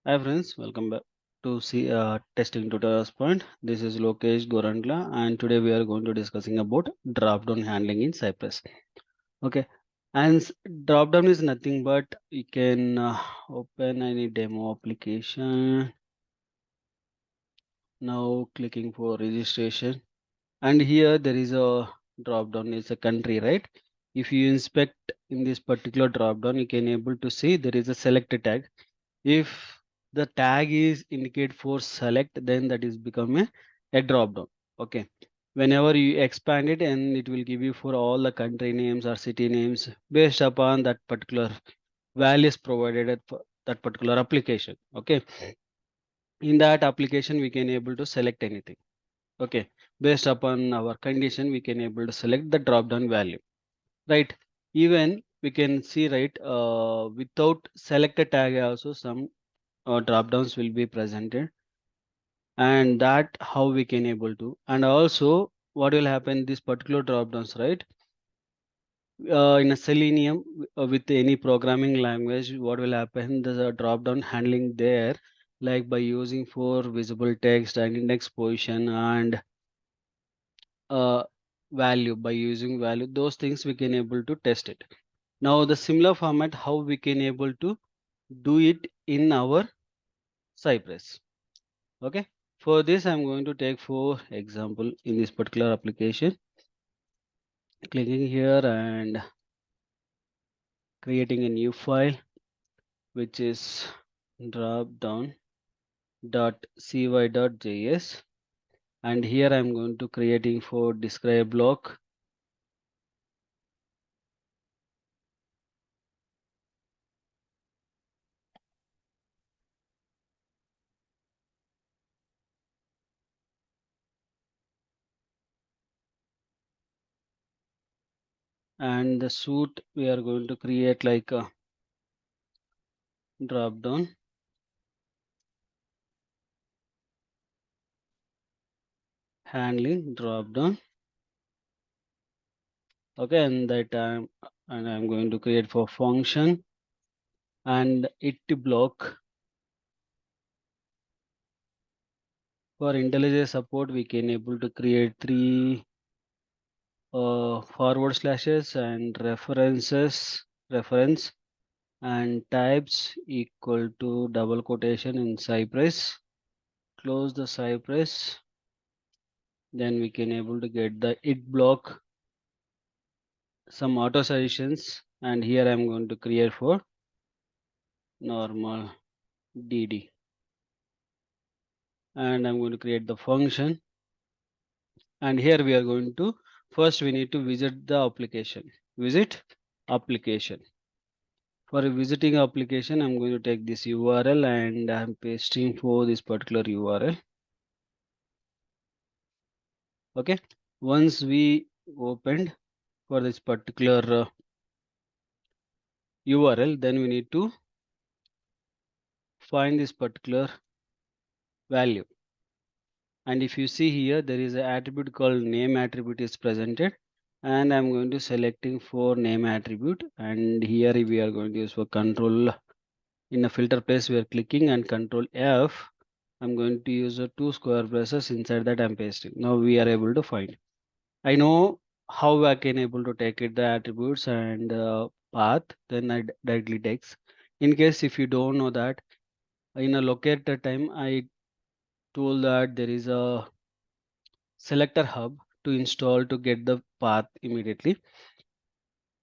Hi friends, welcome back to see testing tutorials point. This is Lokesh Gorantla, and today we are going to discussing about drop-down handling in Cypress. Okay, and drop-down is nothing but you can open any demo application. Now clicking for registration, and here there is a drop-down. It's a country, right? If you inspect in this particular drop-down, you can able to see there is a select tag. If the tag is indicate for select, then that is become a drop down. Okay, whenever you expand it, and it will give you for all the country names or city names based upon that particular values provided for that particular application. Okay, in that application we can able to select anything. Okay, based upon our condition we can able to select the drop down value, right? Even we can see, right, without select a tag also some drop downs will be presented, and that how we can able to. And also what will happen, this particular drop downs, right, in a selenium with any programming language, what will happen, there's a drop down handling there, like by using for visible text and index position and uh, value, by using value, those things we can able to test it. Now the similar format how we can able to do it in our Cypress. Okay, for this I'm going to take for example in this particular application, clicking here and creating a new file, which is dropdown.cy.js, and here I'm going to creating for describe block, and the suit we are going to create like a dropdown handling dropdown. Okay, and that and I'm going to create for function and it block. For IntelliJ support, we can able to create three forward slashes and reference and types equal to double quotation in Cypress. Close the Cypress. Then we can able to get the it block, some auto suggestions, and here I'm going to create for normal DD, and I'm going to create the function. And here we are going to, first we need to visit the application. Visit application. For visiting application, I'm going to take this URL and I'm pasting for this particular URL. Okay. Once we opened for this particular URL, then we need to find this particular value. And if you see here, there is an attribute called name attribute is presented, and I'm going to selecting for name attribute, and here we are going to use for control. In a filter place we are clicking and control F. I'm going to use a two square braces, inside that I'm pasting. Now we are able to find. I know how I can able to take it the attributes and path, then I directly takes. In case if you don't know that, in a locator time I told that there is a selector hub to install to get the path immediately.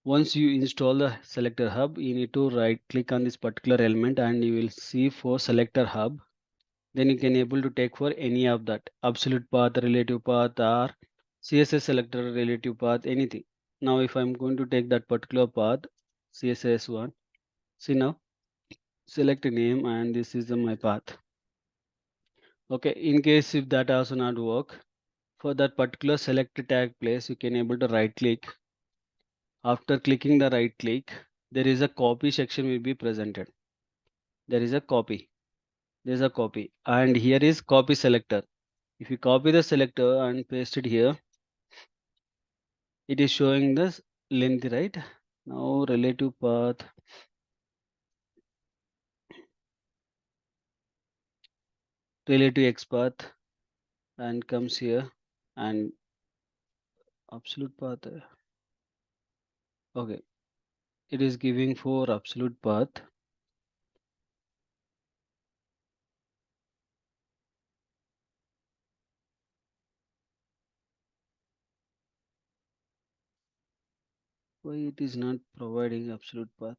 Once you install the selector hub, you need to right click on this particular element and you will see for selector hub. Then you can able to take for any of that absolute path, relative path, or CSS selector relative path, anything. Now if I'm going to take that particular path, CSS one, see now select a name and this is my path. Okay, in case if that also not work, for that particular select tag place you can able to right click. After clicking the right click, there is a copy section will be presented. There is a copy. There is a copy, and here is copy selector. If you copy the selector and paste it here, it is showing this length, right? Now relative path, relative XPath and comes here and absolute path. Okay, it is giving for absolute path. Why it is not providing absolute path?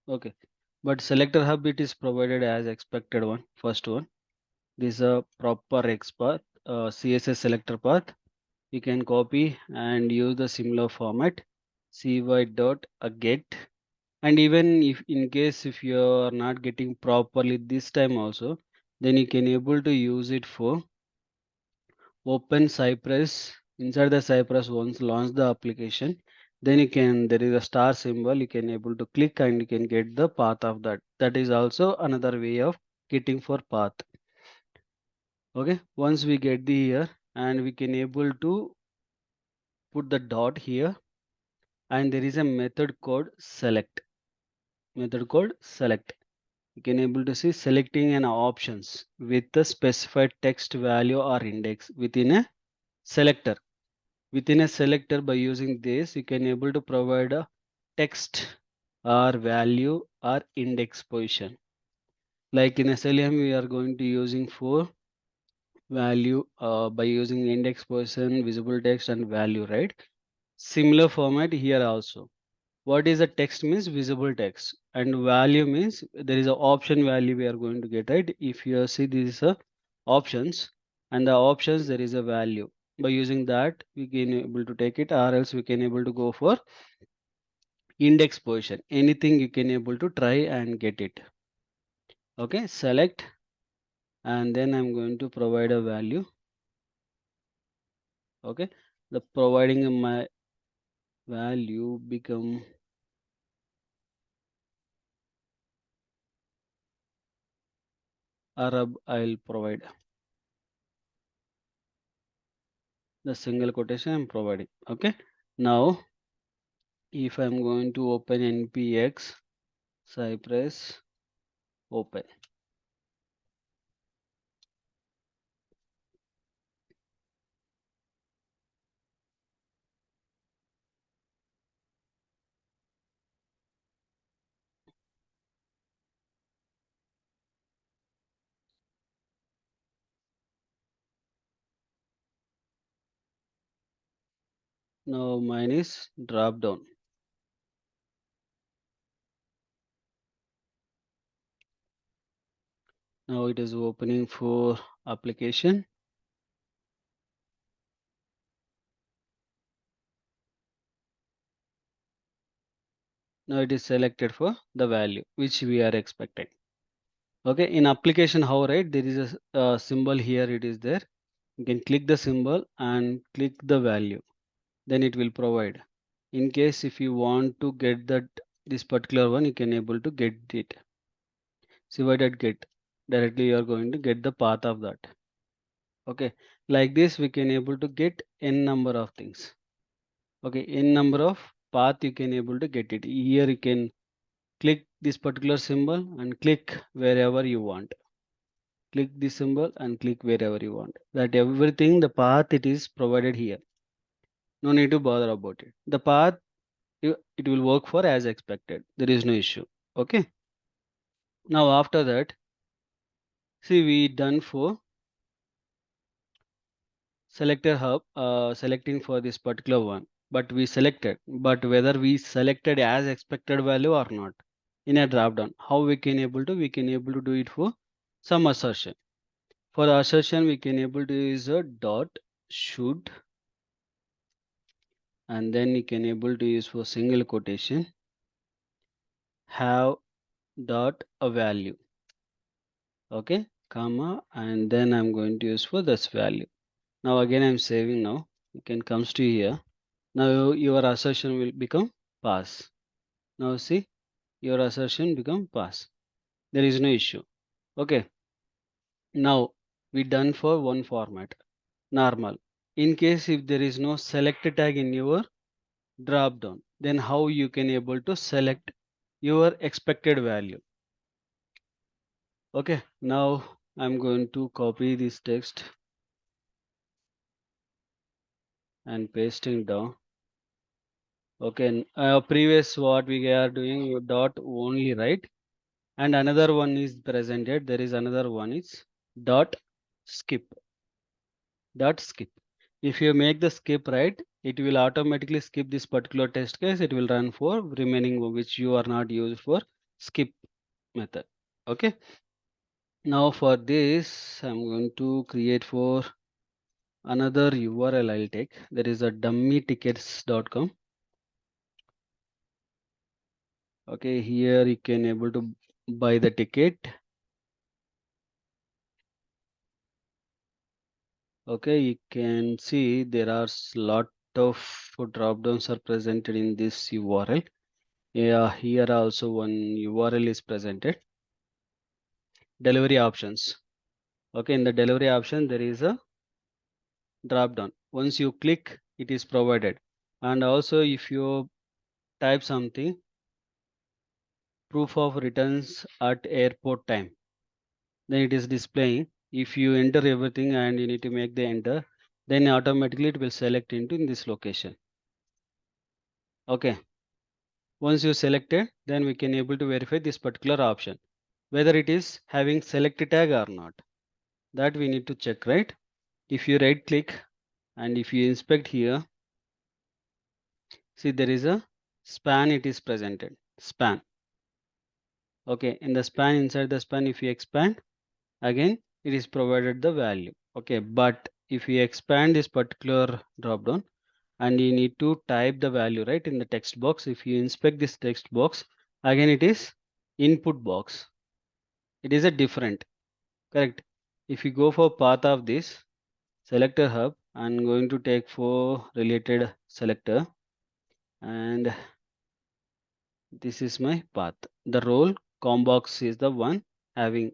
Okay, but selector hub it is provided as expected one, first one. This is a proper XPath, CSS selector path. You can copy and use the similar format cy.get, and even if in case if you are not getting properly this time also, then you can able to use it for open Cypress. Inside the Cypress, once launch the application, then you can, there is a star symbol, you can able to click and you can get the path of that. That is also another way of getting for path. Okay, once we get the here and we can able to put the dot here, and there is a method called select. Method called select. You can able to see selecting an options with the specified text value or index within a selector. Within a selector, by using this you can able to provide a text or value or index position. Like in SLM we are going to using for value by using index position, visible text and value, right? Similar format here also. What is a text means visible text, and value means there is a option value we are going to get, right? If you see this is a options, and the options there is a value. By using that we can able to take it, or else we can able to go for index position. Anything you can able to try and get it. Okay, select, and then I'm going to provide a value. Okay, the providing my value become Arab. I'll provide the single quotation I'm providing. Okay, now if I'm going to open npx Cypress open, now mine is drop down. Now it is opening for application. Now it is selected for the value which we are expecting. Okay, in application how, right, there is a symbol here, it is there. You can click the symbol and click the value, then it will provide. In case if you want to get that this particular one, you can able to get it. See what at get, directly you are going to get the path of that. Okay, like this we can able to get n number of things. Okay, n number of path you can able to get it. Here you can click this particular symbol and click wherever you want. Click this symbol and click wherever you want. That everything the path it is provided here. No need to bother about it. The path it will work for as expected. There is no issue. Okay. Now after that, see we done for selector hub selecting for this particular one, but we selected, but whether we selected as expected value or not in a drop down, how we can able to, we can able to do it for some assertion. For the assertion we can able to use a dot should, and then you can able to use for single quotation have dot a value. Okay, comma, and then I'm going to use for this value. Now again I'm saving. Now you can comes to here. Now your assertion will become pass. Now see, your assertion become pass. There is no issue. Okay, now we done for one format, normal. In case if there is no select tag in your drop down, then how you can able to select your expected value. Okay, now I'm going to copy this text and pasting down. Okay, previous what we are doing dot only, right? And another one is presented. There is another one is dot skip. Dot skip. If you make the skip right, it will automatically skip this particular test case. It will run for remaining which you are not used for skip method. Okay. Now for this, I'm going to create for another URL I'll take. There is a dummytickets.com. Okay, here you can able to buy the ticket. Okay, you can see there are lot of drop downs are presented in this URL. Yeah, here also one URL is presented. Delivery options. Okay, in the delivery option there is a drop down. Once you click, it is provided. And also if you type something, proof of returns at airport time, then it is displaying. If you enter everything and you need to make the enter, then automatically it will select into in this location. Okay, once you select it, then we can able to verify this particular option whether it is having select tag or not. That we need to check, right? If you right click and if you inspect here, see there is a span, it is presented span. Okay, in the span, inside the span, if you expand, again it is provided the value. Okay, but if you expand this particular drop down and you need to type the value right in the text box, if you inspect this text box, again it is input box. It is a different, correct? If you go for path of this selector hub, I'm going to take for related selector, and this is my path. The role combox is the one having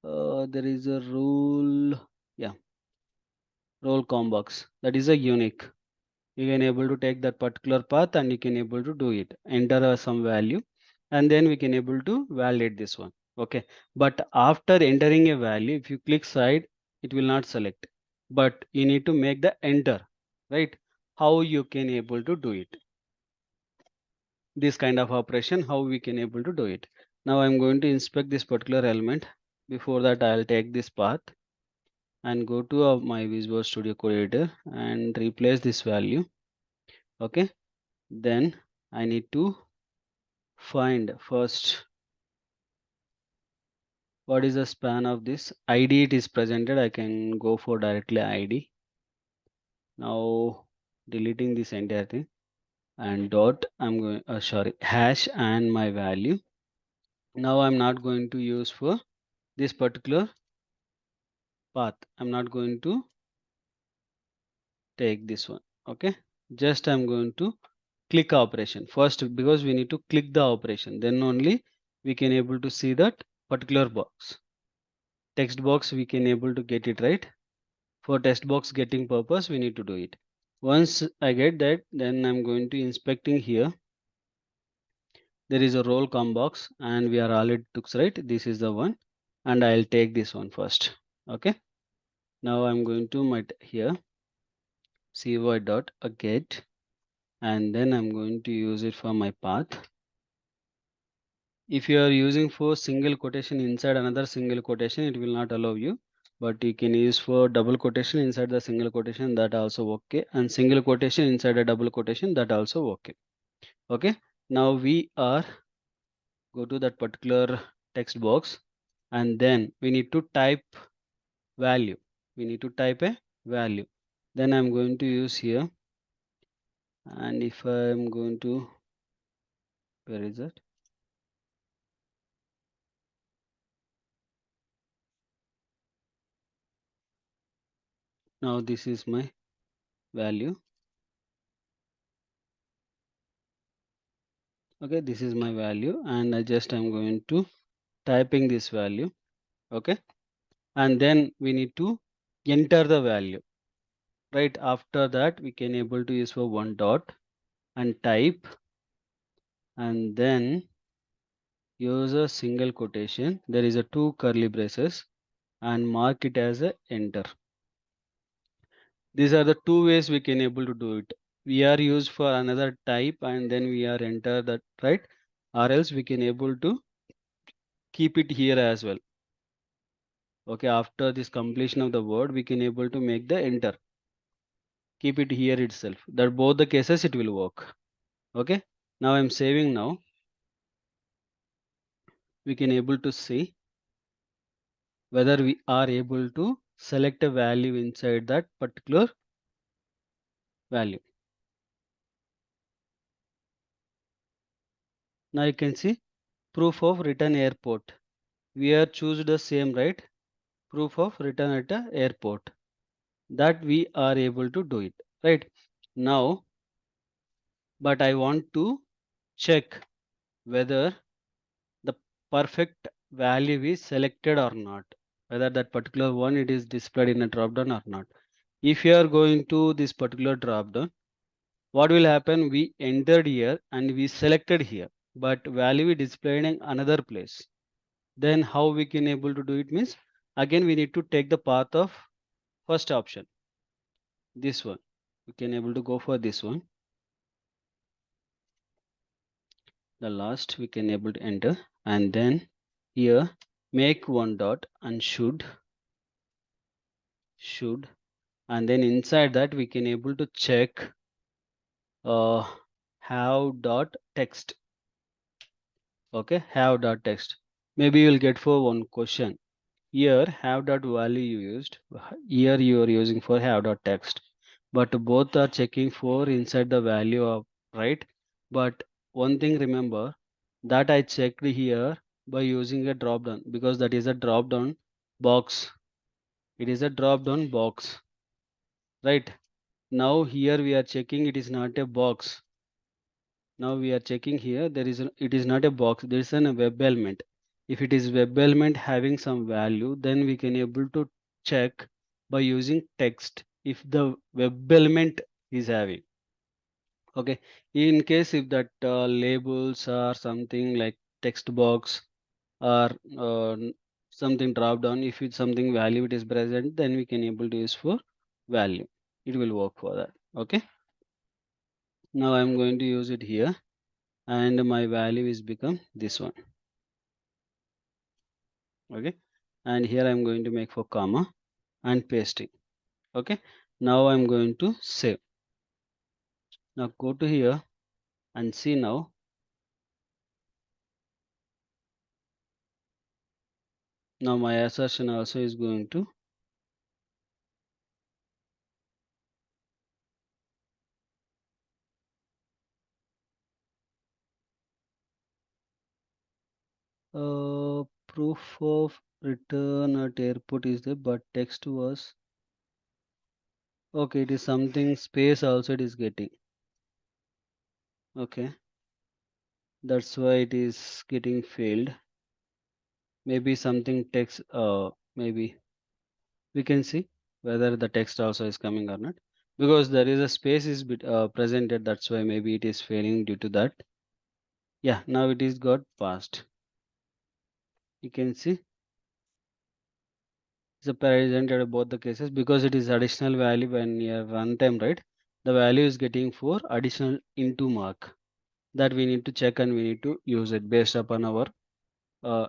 there is a rule, yeah, role combox, that is a unique. You can able to take that particular path and you can able to do it, enter some value, and then we can able to validate this one. Okay, but after entering a value, if you click side, it will not select, but you need to make the enter, right? How you can able to do it, this kind of operation, how we can able to do it. Now I'm going to inspect this particular element. Before that, I'll take this path and go to my Visual Studio Code editor and replace this value. Okay, then I need to find first what is the span of this ID. It is presented, I can go for directly ID. Now deleting this entire thing and dot, I'm going sorry, hash and my value. Now I'm not going to use for this particular path, I'm not going to take this one. Okay, just I'm going to click operation first, because we need to click the operation, then only we can able to see that particular box, text box, we can able to get it right. For text box getting purpose, we need to do it. Once I get that, then I'm going to inspecting here. There is a roll com box and we are already took, right? This is the one, and I'll take this one first. Okay, now I'm going to my here cy dot get, and then I'm going to use it for my path. If you are using for single quotation inside another single quotation, it will not allow you, but you can use for double quotation inside the single quotation, that also okay, and single quotation inside a double quotation, that also okay. Okay, now we are go to that particular text box, and then we need to type value, we need to type a value. Then I'm going to use here, and if I'm going to, where is it? Now this is my value. Okay, this is my value, and I just am going to typing this value. Okay, and then we need to enter the value, right? After that, we can able to use for one dot and type, and then use a single quotation. There is a 2 curly braces and mark it as a enter. These are the 2 ways we can able to do it. We are used for another type and then we are enter that, right? Or else we can able to keep it here as well. Okay, after this completion of the word, we can able to make the enter. Keep it here itself. That both the cases it will work. Okay. Now I'm saving now. We can able to see whether we are able to select a value inside that particular value. Now you can see proof of return airport. We are choose the same, right? Proof of return at a airport, that we are able to do it, right? Now, but I want to check whether the perfect value is selected or not, whether that particular one it is displayed in a drop down or not. If you are going to this particular drop down, what will happen? We entered here and we selected here, but value is displayed in another place. Then how we can able to do it means, again we need to take the path of first option, this one. We can able to go for this one. The last we can able to enter, and then here make one dot and should, and then inside that we can able to check have dot text. Okay, have dot text. Maybe you will get for one question. Here have dot value you used, here you are using for have dot text, but both are checking for inside the value of, right? But one thing remember, that I checked here by using a drop down, because that is a drop down box. It is a drop down box, right? Now here we are checking, it is not a box. Now we are checking here, there is it is not a box, there is a web element. If it is web element having some value, then we can able to check by using text if the web element is having. Okay, in case if that labels or something like text box or something drop down, if it's something value it is present, then we can able to use for value. It will work for that. Okay, now I'm going to use it here, and my value is become this one. Okay, and here I'm going to make for comma and pasting. Okay, now I'm going to save. Now go to here and see now. Now my assertion also is going to proof of return at airport is there, but text was okay. It is something space also it is getting. Okay, that's why it is getting failed. Maybe something text. Maybe we can see whether the text also is coming or not, because there is a space is presented, that's why maybe it is failing due to that. Yeah, now it is got passed. You can see it's a presented both the cases, because it is additional value when you runtime, right? The value is getting for additional into mark, that we need to check and we need to use it based upon our uh,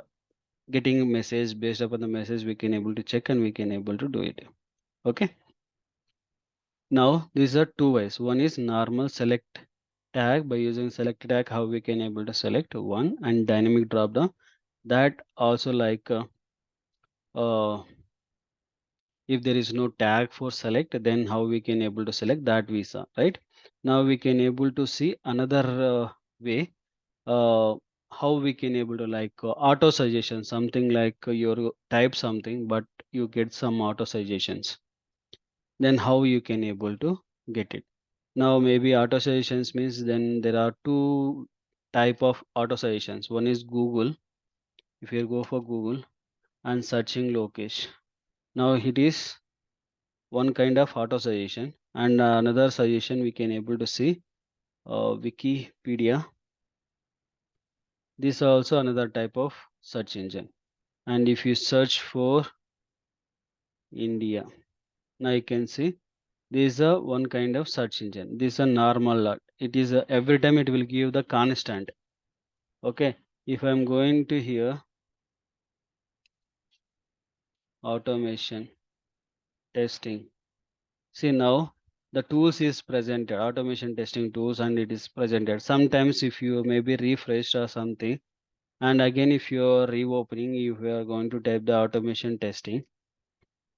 getting message. Based upon the message we can able to check and we can able to do it. Okay, now these are two ways. One is normal select tag. By using select tag, how we can able to select one, and dynamic drop down, that also like uh, if there is no tag for select, then how we can able to select that visa, right? Now we can able to see another way, uh, how we can able to like auto suggestion, something like you type something but you get some auto suggestions, then how you can able to get it. Now maybe auto suggestions means, then there are two type of auto suggestions. One is Google. If you go for Google and searching Lokesh, now it is one kind of auto suggestion, and another suggestion we can able to see Wikipedia. This is also another type of search engine. And if you search for India, now you can see this is a one kind of search engine. This is a normal. It is a, every time it will give the constant. Okay. If I'm going to here, automation testing. See now the tools is presented, automation testing tools, and it is presented. Sometimes if you maybe refreshed or something, and again if you are reopening, if you are going to type the automation testing,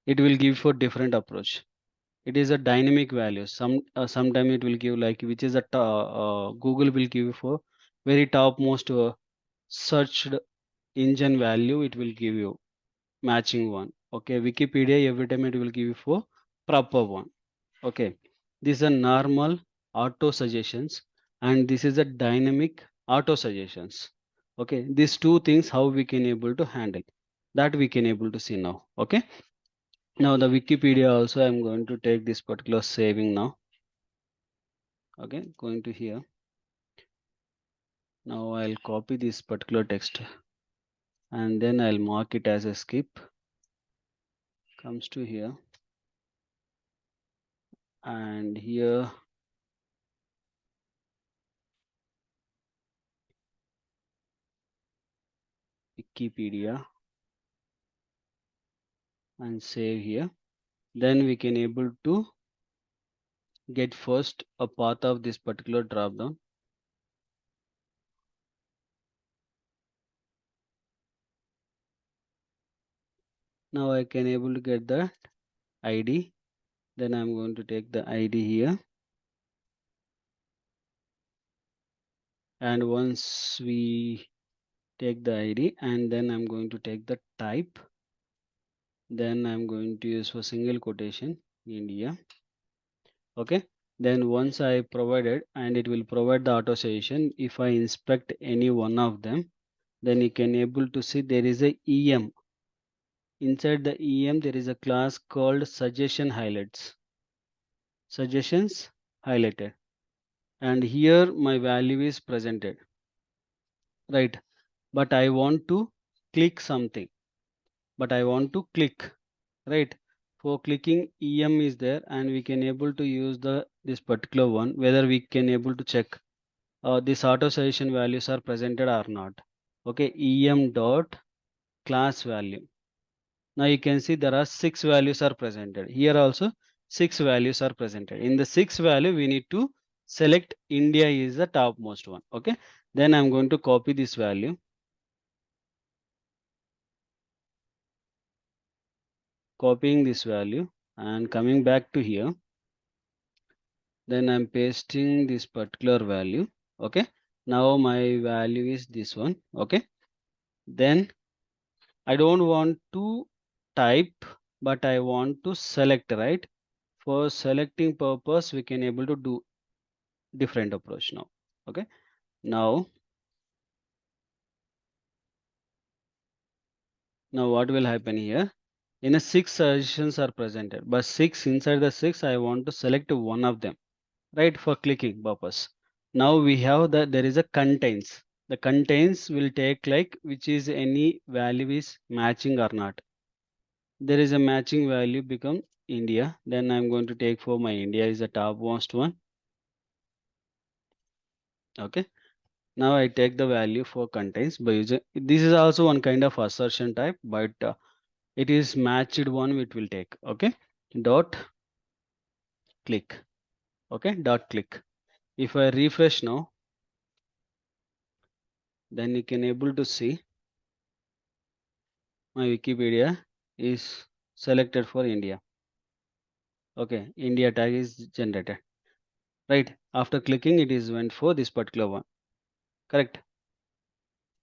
it will give for different approach. It is a dynamic value. Sometime it will give like which is a Google will give for very topmost searched engine value. It will give you matching one. Okay, Wikipedia every time it will give you for proper one. Okay, this is a normal auto suggestions, and this is a dynamic auto suggestions. Okay, these two things how we can able to handle that we can able to see now. Okay, now the Wikipedia also I'm going to take this particular saving now. Okay, going to here. Now I'll copy this particular text and then I'll mark it as a skip. Comes to here, and here Wikipedia, and save here. Then we can able to get first a path of this particular drop down. Now I can able to get the ID. Then I'm going to take the ID here, and once we take the ID, and then I'm going to take the type. Then I'm going to use for single quotation India. Okay, then once I provided, and it will provide the auto suggestion. If I inspect any one of them, then you can able to see there is a EM. Inside the EM there is a class called suggestion highlights, suggestions highlighted, and here my value is presented, right? But I want to click something, but I want to click, right? For clicking, EM is there, and we can able to use the this particular one, whether we can able to check this auto suggestion values are presented or not. Okay, EM dot class value. Now you can see there are 6 values are presented. Here also 6 values are presented. In the 6 value, we need to select India is the topmost one. Okay, then I'm going to copy this value, copying this value, and coming back to here. Then I'm pasting this particular value. Okay, now my value is this one. Okay, then I don't want to type, but I want to select, right? For selecting purpose, we can able to do different approach now. Okay, now what will happen here? In a 6 suggestions are presented, but 6 inside the 6 I want to select one of them, right? For clicking purpose. Now we have that there is a contains. The contains will take like which is any value is matching or not. There is a matching value become India. Then I'm going to take for my India is the topmost one. Okay, now I take the value for contains by using this is also one kind of assertion type, but it is matched one it will take. Okay, dot click. Okay, dot click. If I refresh now, then you can able to see my Wikipedia is selected for India. Okay, India tag is generated, right? After clicking, it is went for this particular one. Correct.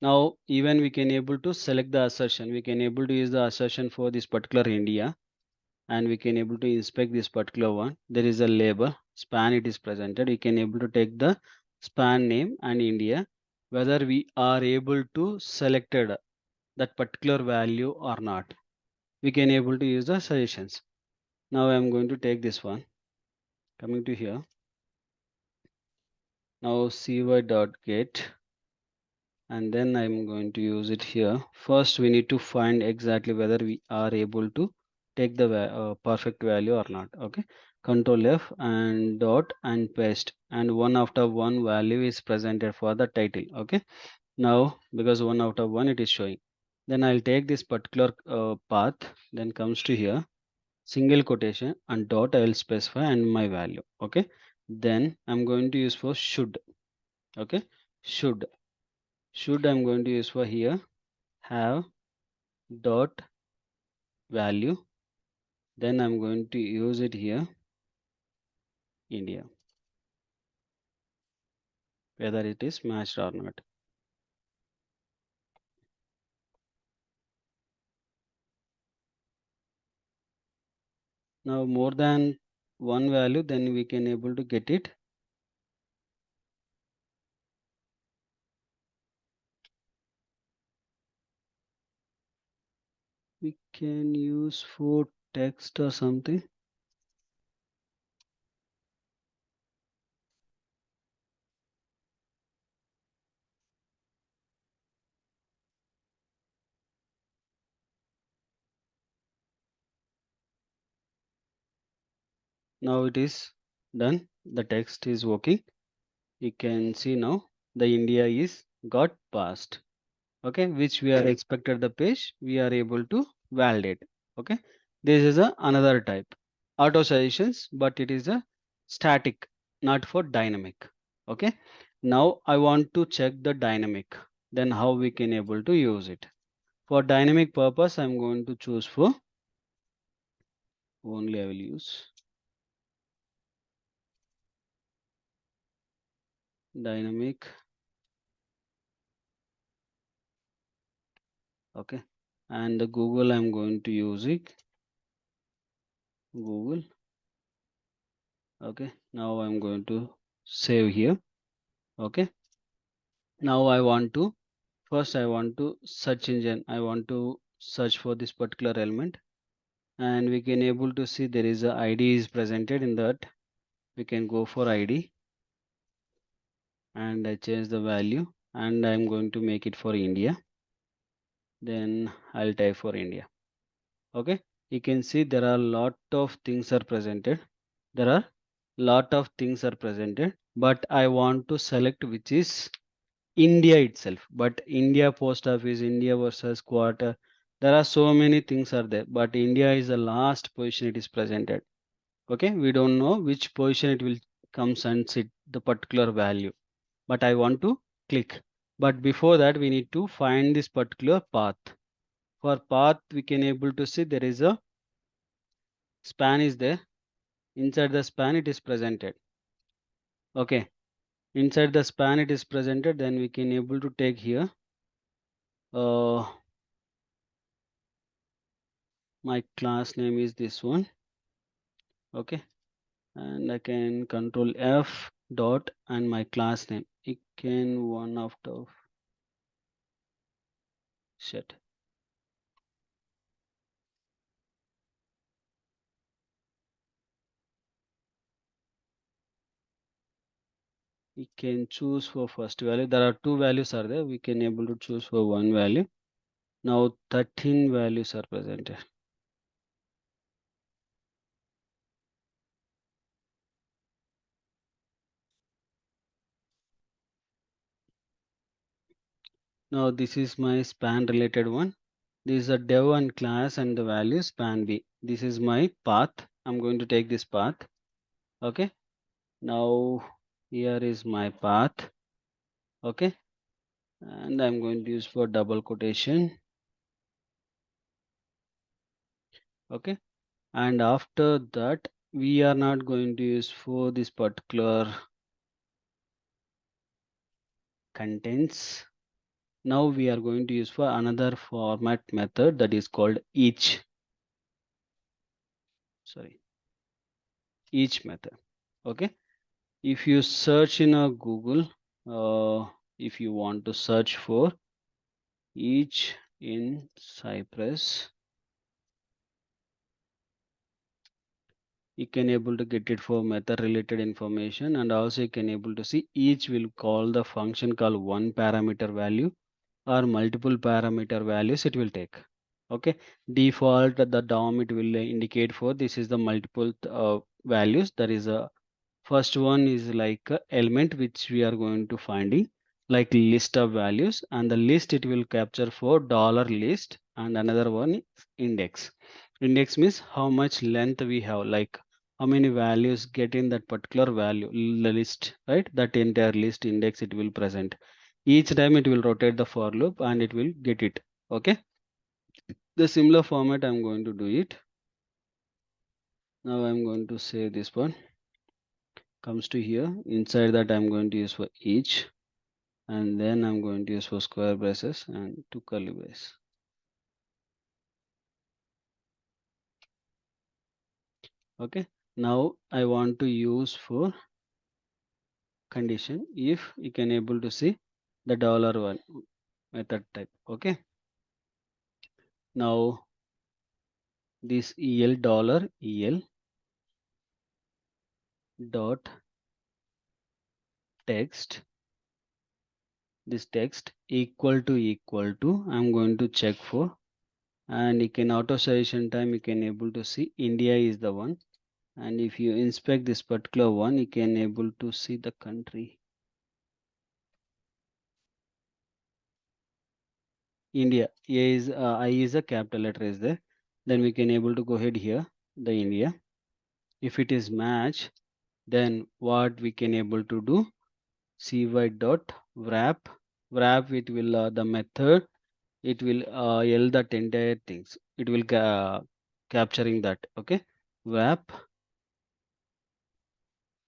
Now even we can able to select the assertion. We can able to use the assertion for this particular India, and we can able to inspect this particular one. There is a label span it is presented. You can able to take the span name and India, whether we are able to selected that particular value or not. We can able to use the suggestions. Now I am going to take this one, coming to here. Now cy.get and then I'm going to use it here. First, we need to find exactly whether we are able to take the perfect value or not. Okay, Control F and dot and paste, and one after one value is presented for the title. Okay, now because one out of one it is showing, then I'll take this particular path, then comes to here, single quotation and dot, I will specify and my value. Okay, then I'm going to use for should. Okay, should I'm going to use for here, have dot value, then I'm going to use it here, India, whether it is matched or not. Now more than one value, then we can able to get it. We can use for text or something. Now it is done, the text is working. You can see now the India is got passed. Okay, which we are expected the page, we are able to validate. Okay, this is a another type, auto suggestions, but it is a static, not for dynamic. Okay, now I want to check the dynamic, then how we can able to use it. For dynamic purpose, I'm going to choose for, only I will use dynamic. Okay, and the Google I'm going to use it, Google. Okay, now I'm going to save here. Okay, now I want to, first I want to search engine, I want to search for this particular element, and we can able to see there is a ID is presented in that. We can go for ID and I change the value, and I'm going to make it for India, then I'll type for India. Okay, you can see there are lot of things are presented, there are lot of things are presented, but I want to select which is India itself. But India post office, India versus quarter, there are so many things are there, but India is the last position it is presented. Okay, we don't know which position it will comes and sit the particular value, but I want to click. But before that we need to find this particular path. For path we can able to see there is a span is there, inside the span it is presented. Okay, inside the span it is presented, then we can able to take here my class name is this one. Okay, and I can control F dot and my class name, it can one out of shit. We can choose for first value, there are two values are there, we can able to choose for one value. Now 13 values are presented. Now this is my span related one. This is a dev and class and the value span B. This is my path. I'm going to take this path. Okay. Now here is my path. Okay. And I'm going to use for double quotation. Okay. And after that, we are not going to use for this particular contents. Now we are going to use for another format method that is called sorry, each method. Okay. If you search in a Google, if you want to search for each in Cypress, You can able to get it for method related information, and also you can able to see each will call the function called one parameter value or multiple parameter values it will take. Okay, default the DOM it will indicate for this is the multiple values. There is a first one is like a element which we are going to finding like list of values, and the list it will capture for dollar list, and another one is index. Index means how much length we have, like how many values get in that particular value list, right? That entire list index it will present. Each time it will rotate the for loop and it will get it. Okay, the similar format I'm going to do it. Now I'm going to say this one comes to here. Inside that I'm going to use for each, and then I'm going to use for square braces and two curly braces. Okay, now I want to use for condition if you can able to see the dollar one method type. Okay, now this el dollar el dot text, this text equal to I'm going to check for, and you can auto suggestion time you can able to see India is the one, and if you inspect this particular one you can able to see the country India. A is I is a capital letter is there. Then we can able to go ahead here the India. If it is match, then what we can able to do, cy dot wrap it will the method it will yell that entire things. It will capturing that. Okay, wrap.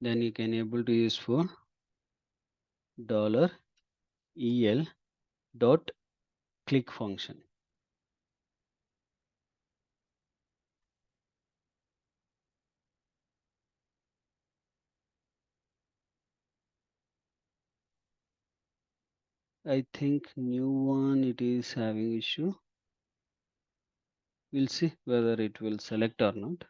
Then you can able to use for dollar el dot click function. I think new one it is having issue. We'll see whether it will select or not.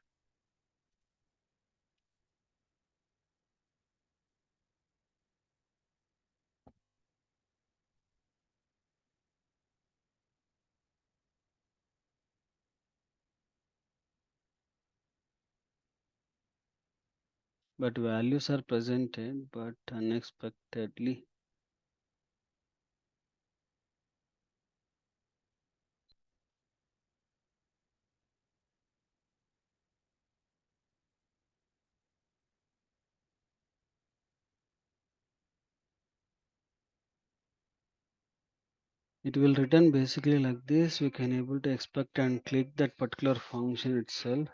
But values are presented but unexpectedly. It will return basically like this. We can able to expect and click that particular function itself.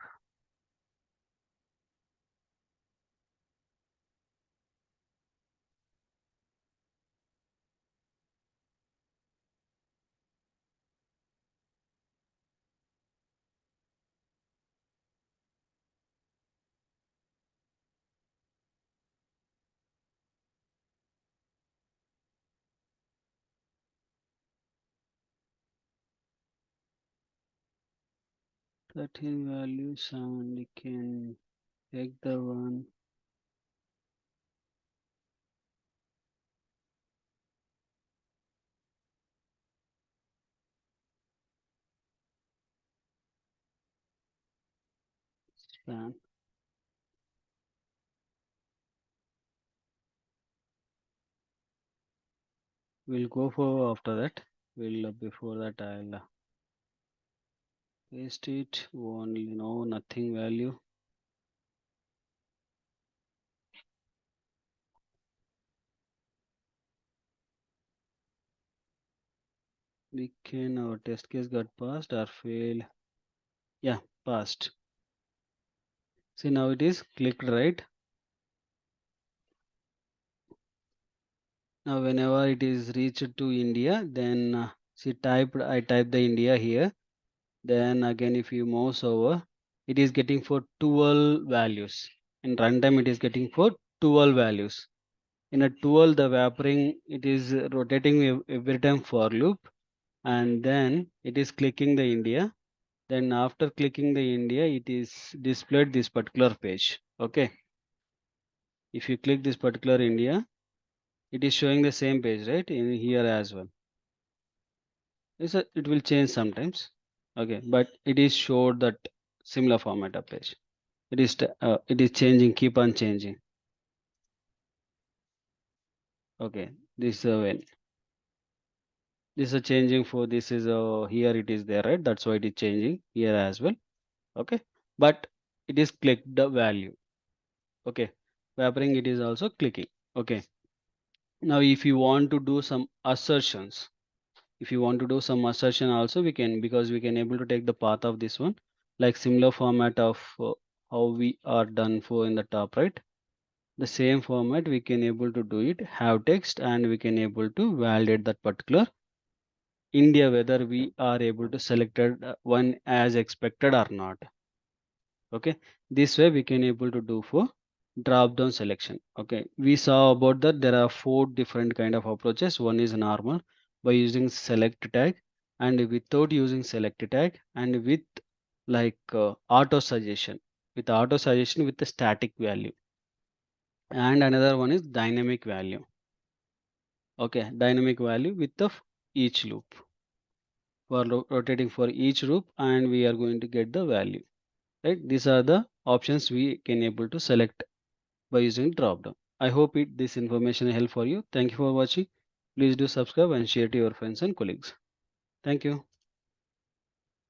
13 values, and we can take the one. Span. We'll go for after that. We'll before that I'll paste it. Only no nothing value. We can our test case got passed or failed. Yeah, passed. See now it is clicked right. Now whenever it is reached to India, then see I type the India here. Then again if you mouse over, it is getting for 12 values. In runtime it is getting for 12 values. In a 12 the wrapping it is rotating every time for loop, and then it is clicking the India. Then after clicking the India, it is displayed this particular page. Okay. If you click this particular India, it is showing the same page, right? In here as well. It will change sometimes. Okay, but it is showed that similar format of page. It is changing, keep on changing. Okay, this when this is changing for this is here it is there, right? That's why it is changing here as well. Okay, but it is clicked the value. Okay, wrapping it is also clicking. Okay, now if you want to do some assertions, if you want to do some assertion also we can, because we can able to take the path of this one, like similar format of how we are done for in the top, right? The same format we can able to do it, have text, and we can able to validate that particular India whether we are able to select one as expected or not. Okay, this way we can able to do for drop down selection. Okay, we saw about that there are four different kind of approaches. One is normal by using select tag, and without using select tag, and with like auto suggestion with the static value, and another one is dynamic value. Okay, dynamic value with the each loop for rotating for each loop, and we are going to get the value, right? These are the options we can able to select by using dropdown. I hope this information help for you. Thank you for watching. Please do subscribe and share to your friends and colleagues. Thank you.